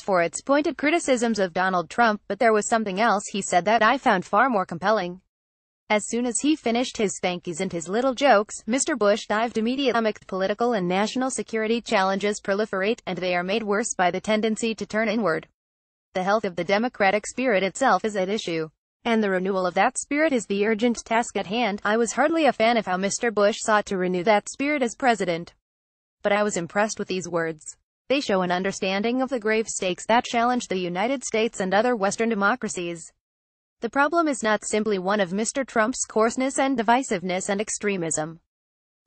for its pointed criticisms of Donald Trump, but there was something else he said that I found far more compelling. As soon as he finished his thankies and his little jokes, Mr. Bush dived immediately. Political and national security challenges proliferate, and they are made worse by the tendency to turn inward. The health of the democratic spirit itself is at issue, and the renewal of that spirit is the urgent task at hand. I was hardly a fan of how Mr. Bush sought to renew that spirit as president, but I was impressed with these words. They show an understanding of the grave stakes that challenge the United States and other Western democracies. The problem is not simply one of Mr. Trump's coarseness and divisiveness and extremism.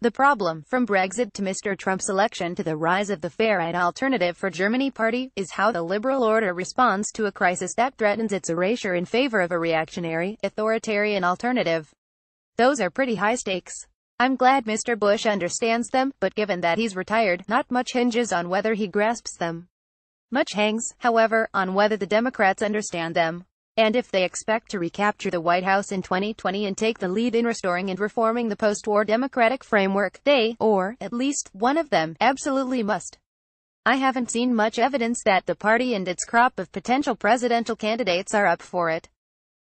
The problem, from Brexit to Mr. Trump's election to the rise of the far-right Alternative for Germany party, is how the liberal order responds to a crisis that threatens its erasure in favor of a reactionary, authoritarian alternative. Those are pretty high stakes. I'm glad Mr. Bush understands them, but given that he's retired, not much hinges on whether he grasps them. Much hangs, however, on whether the Democrats understand them. And if they expect to recapture the White House in 2020 and take the lead in restoring and reforming the post-war democratic framework, they, or at least one of them, absolutely must. I haven't seen much evidence that the party and its crop of potential presidential candidates are up for it.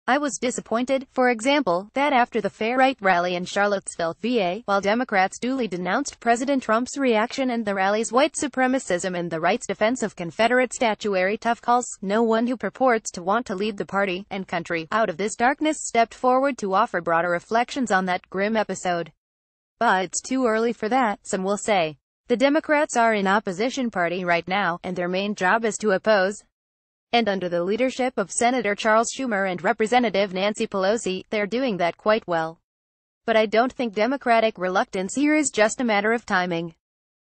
I was disappointed, for example, that after the far-right rally in Charlottesville, VA, while Democrats duly denounced President Trump's reaction and the rally's white supremacism and the right's defense of Confederate statuary tough calls, no one who purports to want to lead the party and country out of this darkness stepped forward to offer broader reflections on that grim episode. But it's too early for that, some will say. The Democrats are an opposition party right now, and their main job is to oppose. And under the leadership of Senator Charles Schumer and Representative Nancy Pelosi, they're doing that quite well. But I don't think Democratic reluctance here is just a matter of timing.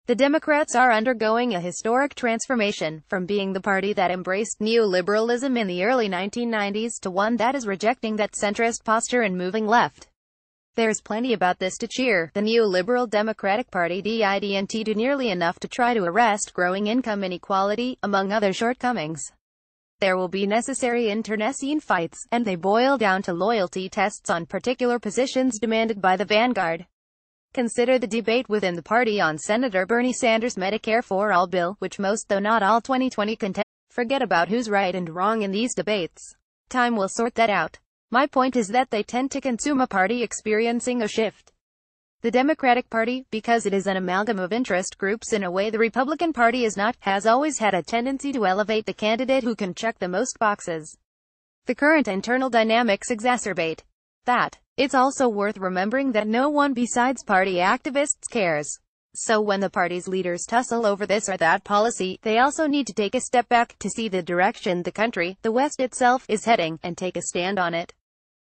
The Democrats are undergoing a historic transformation, from being the party that embraced neoliberalism in the early 1990s to one that is rejecting that centrist posture and moving left. There's plenty about this to cheer the neoliberal Democratic Party didn't do nearly enough to try to arrest growing income inequality, among other shortcomings. There will be necessary internecine fights, and they boil down to loyalty tests on particular positions demanded by the vanguard. Consider the debate within the party on Senator Bernie Sanders' Medicare for All bill, which most though not all 2020 contend. Forget about who's right and wrong in these debates. Time will sort that out. My point is that they tend to consume a party experiencing a shift. The Democratic Party, because it is an amalgam of interest groups in a way the Republican Party is not, has always had a tendency to elevate the candidate who can check the most boxes. The current internal dynamics exacerbate that. It's also worth remembering that no one besides party activists cares. So when the party's leaders tussle over this or that policy, they also need to take a step back to see the direction the country, the West itself, is heading, and take a stand on it.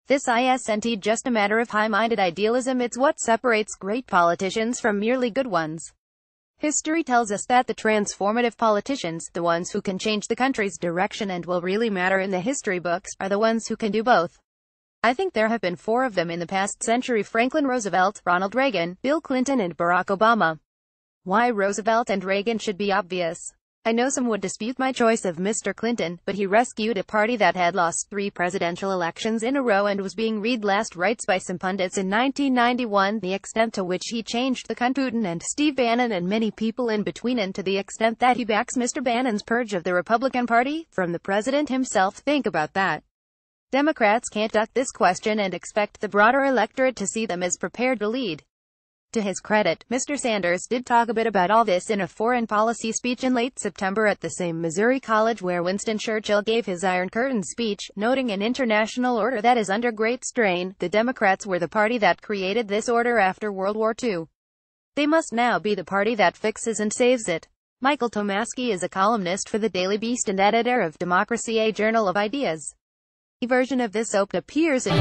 This isn't just a matter of high-minded idealism, it's what separates great politicians from merely good ones. History tells us that the transformative politicians, the ones who can change the country's direction and will really matter in the history books, are the ones who can do both. I think there have been 4 of them in the past century: Franklin Roosevelt, Ronald Reagan, Bill Clinton and Barack Obama. Why Roosevelt and Reagan should be obvious. I know some would dispute my choice of Mr. Clinton, but he rescued a party that had lost 3 presidential elections in a row and was being read last rites by some pundits in 1991, the extent to which he changed the country, Putin and Steve Bannon and many people in between, and to the extent that he backs Mr. Bannon's purge of the Republican Party from the president himself. Think about that. Democrats can't duck this question and expect the broader electorate to see them as prepared to lead. To his credit, Mr. Sanders did talk a bit about all this in a foreign policy speech in late September at the same Missouri college where Winston Churchill gave his Iron Curtain speech, noting an international order that is under great strain. The Democrats were the party that created this order after World War II. They must now be the party that fixes and saves it. Michael Tomasky is a columnist for the Daily Beast and editor of Democracy, a journal of ideas. A version of this op appears in